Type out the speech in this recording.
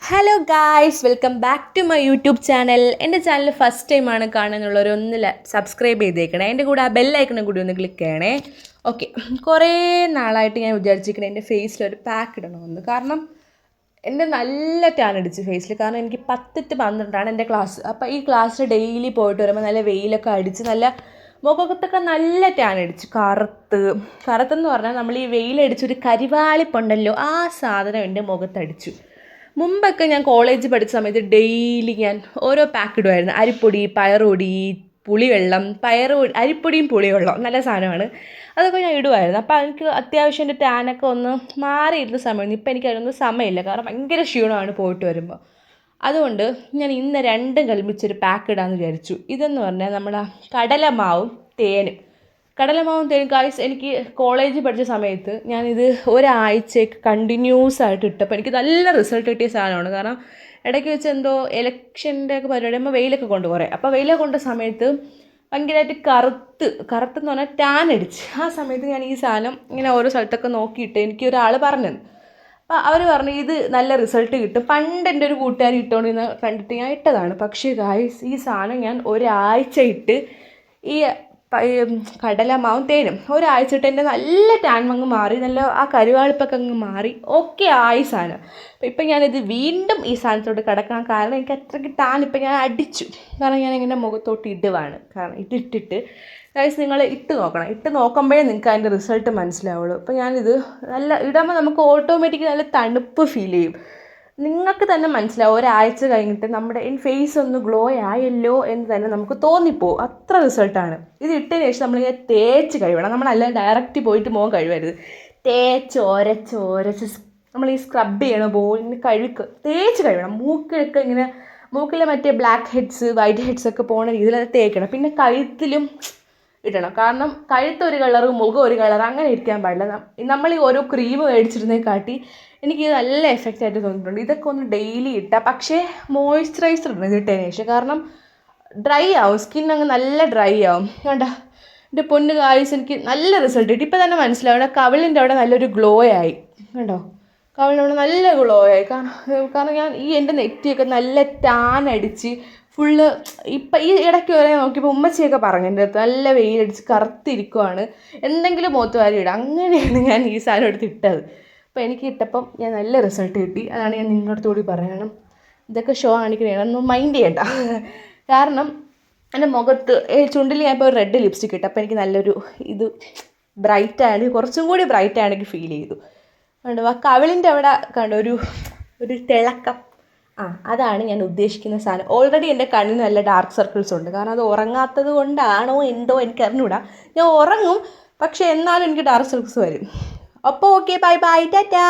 Hello guys, welcome back to my YouTube channel. എൻ്റെ channel first ടൈമാണ് കാണുന്നുള്ളവർ ഒന്ന് സബ്സ്ക്രൈബ് ചെയ്തേക്കണേ. എൻ്റെ കൂടെ ആ ബെല്ലൈക്കണും കൂടി ഒന്ന് ക്ലിക്ക് ചെയ്യണേ. ഓക്കെ, കുറേ നാളായിട്ട് ഞാൻ വിചാരിച്ചിരിക്കണേ എൻ്റെ ഫേസിലൊരു പാക്ക് ഇടണമെന്ന്. കാരണം എൻ്റെ നല്ല ടാൻ അടിച്ച് ഫേസിൽ. കാരണം എനിക്ക് 10 to 12 എൻ്റെ ക്ലാസ്. അപ്പോൾ ഈ ക്ലാസ്സിൽ ഡെയിലി പോയിട്ട് വരുമ്പോൾ നല്ല വെയിലൊക്കെ അടിച്ച് നല്ല മുഖത്തൊക്കെ നല്ല ടാൻ അടിച്ച് കറുത്തെന്ന് പറഞ്ഞാൽ നമ്മൾ ഈ വെയിലടിച്ചൊരു കരിവാളിപ്പുണ്ടല്ലോ, ആ സാധനം എൻ്റെ മുഖത്തടിച്ചു. മുമ്പൊക്കെ ഞാൻ കോളേജിൽ പഠിച്ച സമയത്ത് ഡെയിലി ഞാൻ ഓരോ പാക്ക് ഇടുമായിരുന്നു. അരിപ്പൊടി, പയറുപൊടി, പുളിവെള്ളം, അരിപ്പൊടിയും പുളിവെള്ളം നല്ല സാധനമാണ്. അതൊക്കെ ഞാൻ ഇടുമായിരുന്നു. അപ്പോൾ എനിക്ക് അത്യാവശ്യം എൻ്റെ ടാനൊക്കെ ഒന്ന് മാറിയിരുന്ന സമയമാണ്. ഇപ്പം എനിക്ക് അതിനൊന്നും സമയമില്ല, കാരണം ഭയങ്കര ക്ഷീണമാണ് പോയിട്ട് വരുമ്പോൾ. അതുകൊണ്ട് ഞാൻ ഇന്ന് രണ്ടും കളിപ്പിച്ചൊരു പാക്ക് ഇടാമെന്ന് വിചാരിച്ചു. ഇതെന്ന് പറഞ്ഞാൽ നമ്മുടെ കടലമാവും തേനും. ഗായ്സ്, എനിക്ക് കോളേജിൽ പഠിച്ച സമയത്ത് ഞാനിത് ഒരാഴ്ചയ്ക്ക് കണ്ടിന്യൂസ് ആയിട്ട് ഇട്ടപ്പോൾ എനിക്ക് നല്ല റിസൾട്ട് കിട്ടിയ സാധനമാണ്. കാരണം ഇടയ്ക്ക് വെച്ച് എന്തോ ഇലക്ഷൻ്റെ ഒക്കെ പരിപാടിയുമ്പോൾ വെയിലൊക്കെ കൊണ്ട് കുറേ. അപ്പോൾ വെയിലൊക്കെ കൊണ്ട സമയത്ത് ഭയങ്കരമായിട്ട് കറുത്തെന്ന് പറഞ്ഞാൽ ടാൻ അടിച്ച്. ആ സമയത്ത് ഞാൻ ഈ സാധനം ഇങ്ങനെ ഓരോ സ്ഥലത്തൊക്കെ നോക്കിയിട്ട് എനിക്ക് ഒരാൾ പറഞ്ഞത്. അപ്പോൾ അവർ പറഞ്ഞു ഇത് നല്ല റിസൾട്ട് കിട്ടും. പണ്ട് എൻ്റെ ഒരു കൂട്ടുകാരി ഇട്ടുകൊണ്ടിരുന്ന കണ്ടിട്ട് ഞാൻ ഇട്ടതാണ്. പക്ഷേ ഗായ്സ്, ഈ സാധനം ഞാൻ ഒരാഴ്ച ഇട്ട് ഈ കടലമാവും തേനും ഒരാഴ്ച ഇട്ട് എൻ്റെ നല്ല ടാൻ അങ്ങ് മാറി, നല്ല ആ കരുവാളിപ്പൊക്കെ അങ്ങ് മാറി, ഓക്കെ ആയി സാധനം. അപ്പോൾ ഇപ്പം ഞാനിത് വീണ്ടും ഈ സാധനത്തോട് കിടക്കാൻ കാരണം എനിക്ക് അത്രയ്ക്ക് ടാൻ ഇപ്പം ഞാൻ അടിച്ചു. കാരണം ഞാൻ ഇങ്ങനെ മുഖത്തോട്ട് ഇടുവാണ്. കാരണം ഇട്ടിട്ട് ഗൈസ്, നിങ്ങൾ ഇട്ട് നോക്കണം. ഇട്ട് നോക്കുമ്പോഴേ നിങ്ങൾക്ക് അതിൻ്റെ റിസൾട്ട് മനസ്സിലാവുള്ളൂ. അപ്പോൾ ഞാനിത് നല്ല ഇടുമ്പോൾ നമുക്ക് ഓട്ടോമാറ്റിക്കലി നല്ല തണുപ്പ് ഫീൽ ചെയ്യും. നിങ്ങൾക്ക് തന്നെ മനസ്സിലാവും ഒരാഴ്ച കഴിഞ്ഞിട്ട് നമ്മുടെ ഫേസ് ഒന്ന് ഗ്ലോ ആയല്ലോ എന്ന് തന്നെ നമുക്ക് തോന്നിപ്പോവും. അത്ര റിസൾട്ടാണ്. ഇത് ഇട്ടതിന് ശേഷം നമ്മളിങ്ങനെ തേച്ച് കഴിവണം. നമ്മളല്ല ഡയറക്റ്റ് പോയിട്ട് മുഖം കഴിവരുത്. തേച്ച് നമ്മൾ ഈ സ്ക്രബ് ചെയ്യണ പോലെ തേച്ച് കഴിവണം. മൂക്കിലൊക്കെ ഇങ്ങനെ മൂക്കിലെ മറ്റേ ബ്ലാക്ക് ഹെഡ്സ്, വൈറ്റ് ഹെഡ്സ് ഒക്കെ പോകുന്ന രീതിയിൽ അത് തേക്കണം. പിന്നെ കഴുത്തിലും ഇടണം. കാരണം കഴുത്ത് ഒരു കളറ്, മുഖം ഒരു കളർ, അങ്ങനെ ഇരിക്കാൻ പാടില്ല. നമ്മൾ ഈ ഓരോ ക്രീം മേടിച്ചിരുന്നതിനെക്കാട്ടി എനിക്ക് നല്ല എഫക്റ്റായിട്ട് തോന്നിയിട്ടുണ്ട്. ഇതൊക്കെ ഒന്ന് ഡെയിലി ഇട്ടാൽ, പക്ഷേ മോയ്സ്ചറൈസർ ഇടണം ഇതിട്ടതിന് ശേഷം. കാരണം ഡ്രൈ ആവും, സ്കിൻ അങ്ങ് നല്ല ഡ്രൈ ആവും. വേണ്ട, എൻ്റെ പൊന്ന് ഗായ്സ്, എനിക്ക് നല്ല റിസൾട്ട് കിട്ടി. ഇപ്പം തന്നെ മനസ്സിലാവും, കവിളിൻ്റെ അവിടെ നല്ലൊരു ഗ്ലോ ആയി. കണ്ടോ, കവിളിൻ്റെ അവിടെ നല്ല ഗ്ലോ ആയി. കാരണം ഞാൻ ഈ എൻ്റെ നെറ്റിയൊക്കെ നല്ല ടാൻ അടിച്ച് ഫുള്ള് ഇപ്പം ഈ ഇടയ്ക്ക് വരെ നോക്കിയപ്പോൾ ഉമ്മച്ചിയൊക്കെ പറഞ്ഞു എൻ്റെ അടുത്ത് നല്ല വെയിലടിച്ച് കറുത്തിരിക്കുവാണ്, എന്തെങ്കിലും മുഖത്ത് വാരി ഇടുക. അങ്ങനെയാണ് ഞാൻ ഈ സാധനം എടുത്ത് ഇട്ടത്. അപ്പോൾ എനിക്ക് ഇട്ടപ്പം ഞാൻ നല്ല റിസൾട്ട് കിട്ടി. അതാണ് ഞാൻ നിങ്ങളുടെ കൂടി പറയണം. ഇതൊക്കെ ഷോ കാണിക്കണേ, ഒന്നും മൈൻഡ് ചെയ്യണ്ട. കാരണം എൻ്റെ മുഖത്ത് ചുണ്ടിൽ ഞാൻ ഇപ്പോൾ റെഡ് ലിപ്സ്റ്റിക് ഇട്ടു. അപ്പോൾ എനിക്ക് നല്ലൊരു ഇത് ബ്രൈറ്റാണ്, കുറച്ചും കൂടി ബ്രൈറ്റാണ് എനിക്ക് ഫീൽ ചെയ്തു. കണ്ടു, ആ കവിളിൻ്റെ അവിടെ കണ്ടു ഒരു തിളക്കം. അതാണ് ഞാൻ ഉദ്ദേശിക്കുന്ന സാധനം. ഓൾറെഡി എൻ്റെ കണ്ണിന് നല്ല ഡാർക്ക് സർക്കിൾസ് ഉണ്ട്. കാരണം അത് ഉറങ്ങാത്തത് കൊണ്ടാണോ എന്തോ എനിക്ക് അറിഞ്ഞൂടാ. ഞാൻ ഉറങ്ങും, പക്ഷേ എന്നാലും എനിക്ക് ഡാർക്ക് സർക്കിൾസ് വരും. അപ്പോൾ ഓക്കെ, ബൈ ബൈ, ടാറ്റാ.